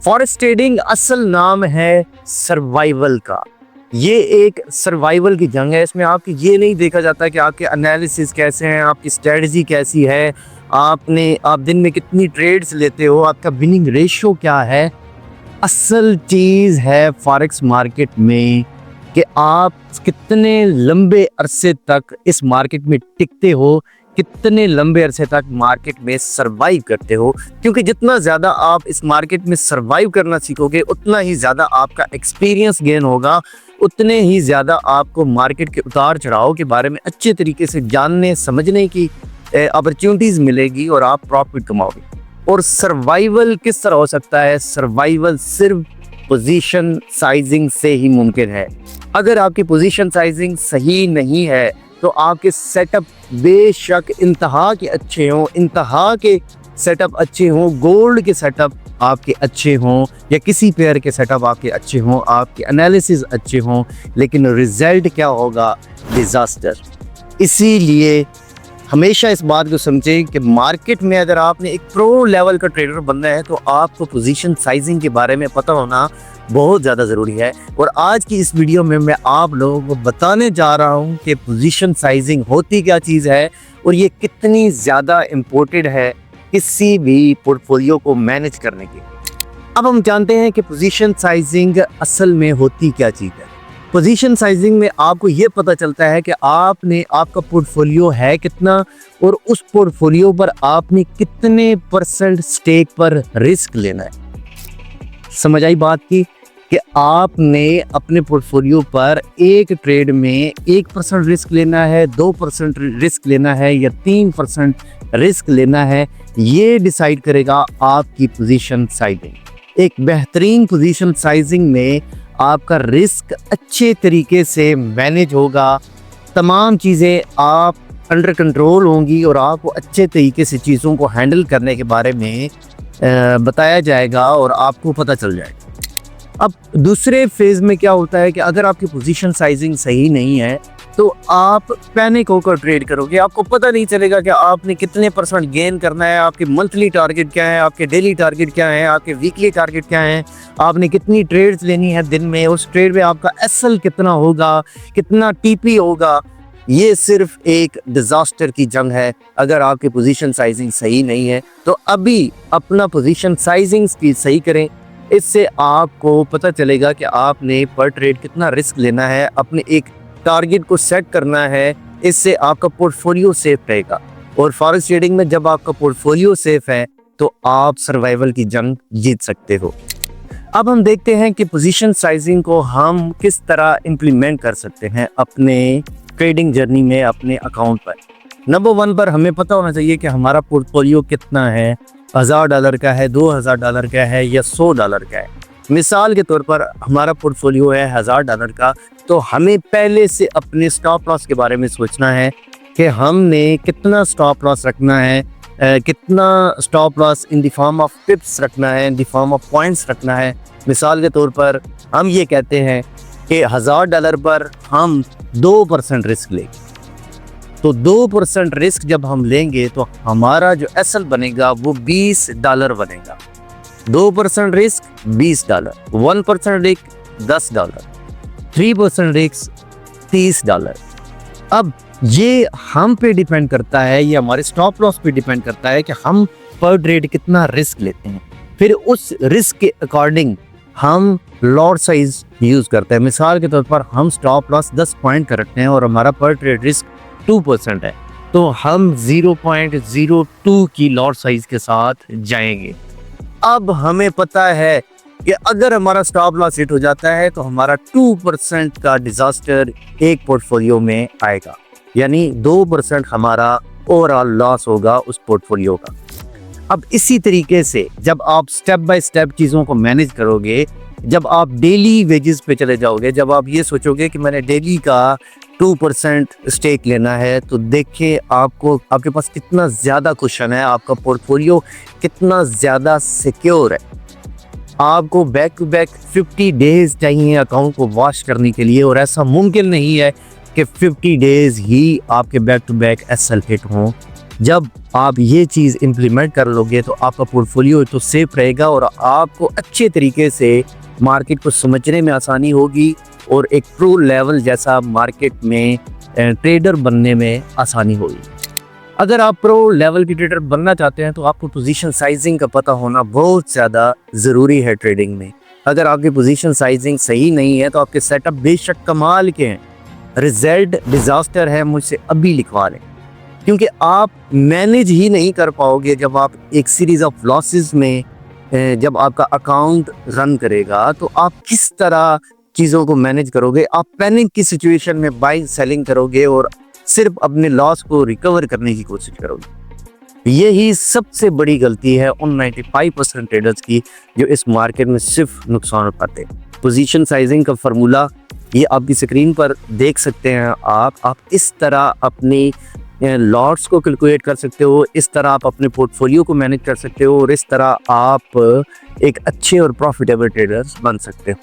Forex trading असल नाम है सर्वाइवल का। ये एक सर्वाइवल की जंग है। इसमें आपकी ये नहीं देखा जाता कि आपके एनालिसिस कैसे हैं, आपकी स्ट्रेटजी कैसी है, आप दिन में कितनी ट्रेड्स लेते हो, आपका विनिंग रेशियो क्या है। असल चीज़ है फॉरेक्स मार्केट में कि आप कितने लंबे अरसे तक इस मार्केट में टिकते हो, कितने लंबे अरसे तक मार्केट में सरवाइव करते हो। क्योंकि जितना ज़्यादा आप इस मार्केट में सरवाइव करना सीखोगे, उतना ही ज़्यादा आपका एक्सपीरियंस गेन होगा, उतने ही ज़्यादा आपको मार्केट के उतार चढ़ाव के बारे में अच्छे तरीके से जानने समझने की अपॉर्चुनिटीज़ मिलेगी और आप प्रॉफिट कमाओगे। और सर्वाइवल किस तरह हो सकता है? सर्वाइवल सिर्फ पोजीशन साइजिंग से ही मुमकिन है। अगर आपकी पोजीशन साइजिंग सही नहीं है तो आपके सेटअप बेशक इंतहा के अच्छे हों, इंतहा के सेटअप अच्छे हों, गोल्ड के सेटअप आपके अच्छे हों या किसी पेयर के सेटअप आपके अच्छे हों, आपके एनालिसिस अच्छे हों, लेकिन रिजल्ट क्या होगा? डिज़ास्टर। इसीलिए हमेशा इस बात को समझें कि मार्केट में अगर आपने एक प्रो लेवल का ट्रेडर बनना है तो आपको पोजीशन साइजिंग के बारे में पता होना बहुत ज़्यादा ज़रूरी है। और आज की इस वीडियो में मैं आप लोगों को बताने जा रहा हूं कि पोजीशन साइजिंग होती क्या चीज़ है और ये कितनी ज़्यादा इम्पोर्टेंट है किसी भी पोर्टफोलियो को मैनेज करने के। अब हम जानते हैं कि पोजीशन साइजिंग असल में होती क्या चीज़ है। पोजीशन साइजिंग में आपको ये पता चलता है कि आपका पोर्टफोलियो है कितना और उस पोर्टफोलियो पर आपने कितने परसेंट स्टेक पर रिस्क लेना है। समझ आई बात की कि आपने अपने पोर्टफोलियो पर एक ट्रेड में 1% रिस्क लेना है, 2% रिस्क लेना है या 3% रिस्क लेना है। ये डिसाइड करेगा आपकी पोजीशन साइजिंग। एक बेहतरीन पोजीशन साइजिंग में आपका रिस्क अच्छे तरीके से मैनेज होगा, तमाम चीज़ें आप अंडर कंट्रोल होंगी और आपको अच्छे तरीके से चीज़ों को हैंडल करने के बारे में बताया जाएगा और आपको पता चल जाएगा। अब दूसरे फेज़ में क्या होता है कि अगर आपकी पोजीशन साइजिंग सही नहीं है तो आप पैनिक होकर ट्रेड करोगे। आपको पता नहीं चलेगा कि आपने कितने परसेंट गेन करना है, आपके मंथली टारगेट क्या है, आपके डेली टारगेट क्या है, आपके वीकली टारगेट क्या है, आपने कितनी ट्रेड्स लेनी है दिन में, उस ट्रेड में आपका एसएल कितना होगा, कितना टीपी होगा। ये सिर्फ एक डिज़ास्टर की जंग है। अगर आपकी पोजीशन साइजिंग सही नहीं है तो अभी अपना पोजीशन साइजिंग स्पीड सही करें। इससे आपको पता चलेगा कि आपने पर ट्रेड कितना रिस्क लेना है, अपने एक टारगेट को सेट करना है। इससे आपका पोर्टफोलियो सेफ रहेगा। और फॉरेक्स ट्रेडिंग में जब आपका पोर्टफोलियो सेफ है तो आप सर्वाइवल की जंग जीत सकते हो। अब हम देखते हैं कि पोजीशन साइजिंग को हम किस तरह इम्प्लीमेंट कर सकते हैं अपने ट्रेडिंग जर्नी में, अपने अकाउंट पर। नंबर 1 पर हमें पता होना चाहिए कि हमारा पोर्टफोलियो कितना है, $1000 का है, $2000 का है या $100 का है। मिसाल के तौर पर हमारा पोर्टफोलियो है $1000 का, तो हमें पहले से अपने स्टॉप लॉस के बारे में सोचना है कि हमने कितना स्टॉप लॉस रखना है, कितना stop loss in the form of पिप्स रखना है, in the form of points रखना है। मिसाल के तौर पर हम ये कहते हैं कि $1000 पर हम 2% रिस्क लेंगे। तो 2% रिस्क जब हम लेंगे तो हमारा जो एसएल बनेगा वो $20 बनेगा। 2% रिस्क $20, 1% रिस्क $10, 3% रिस्क $30। अब ये हम पे डिपेंड करता है, ये हमारे स्टॉप लॉस पे डिपेंड करता है कि हम पर ट्रेड कितना रिस्क लेते हैं। फिर उस रिस्क के अकॉर्डिंग हम लॉट साइज यूज़ करते हैं। मिसाल के तौर पर हम स्टॉप लॉस 10 पॉइंट का रखते हैं और हमारा पर ट्रेड रिस्क 2% है, तो हम 0.02 की लॉट साइज के साथ जाएंगे। अब हमें पता है कि अगर हमारा स्टॉप लॉस हिट हो जाता है तो हमारा 2% का डिजास्टर एक पोर्टफोलियो में आएगा, यानी 2% हमारा ओवरऑल लॉस होगा उस पोर्टफोलियो का। अब इसी तरीके से जब आप स्टेप बाय स्टेप चीज़ों को मैनेज करोगे, जब आप डेली वेजेस पे चले जाओगे, जब आप ये सोचोगे कि मैंने डेली का 2% स्टेक लेना है, तो देखिए आपके पास कितना ज़्यादा कुशन है, आपका पोर्टफोलियो कितना ज़्यादा सिक्योर है। आपको बैक टू बैक 50 डेज चाहिए अकाउंट को वॉश करने के लिए, और ऐसा मुमकिन नहीं है कि 50 डेज ही आपके back to back SL hit हों। जब आप ये चीज़ इम्प्लीमेंट कर लोगे तो आपका पोर्टफोलियो तो सेफ रहेगा और आपको अच्छे तरीके से मार्केट को समझने में आसानी होगी और एक प्रो लेवल जैसा मार्केट में ट्रेडर बनने में आसानी होगी। अगर आप प्रो लेवल की ट्रेडर बनना चाहते हैं तो आपको पोजीशन साइजिंग का पता होना बहुत ज़्यादा ज़रूरी है ट्रेडिंग में। अगर आपकी पोजीशन साइजिंग सही नहीं है तो आपके सेटअप बेशक कमाल के हैं, रिजल्ट डिज़ास्टर है, मुझसे अभी लिखवा लें, क्योंकि आप मैनेज ही नहीं कर पाओगे जब आप एक सीरीज़ ऑफ लॉसेस में जब आपका अकाउंट रन करेगा तो आप किस तरह चीज़ों को मैनेज करोगे। आप पैनिक की सिचुएशन में बाइंग सेलिंग करोगे और सिर्फ अपने लॉस को रिकवर करने की कोशिश करोगे। यही सबसे बड़ी गलती है उन 95% ट्रेडर्स की जो इस मार्केट में सिर्फ नुकसान उठाते हैं। पोजीशन साइजिंग का फार्मूला ये आपकी स्क्रीन पर देख सकते हैं आप इस तरह अपनी लॉट्स को कैलकुलेट कर सकते हो, इस तरह आप अपने पोर्टफोलियो को मैनेज कर सकते हो और इस तरह आप एक अच्छे और प्रॉफिटेबल ट्रेडर्स बन सकते हो।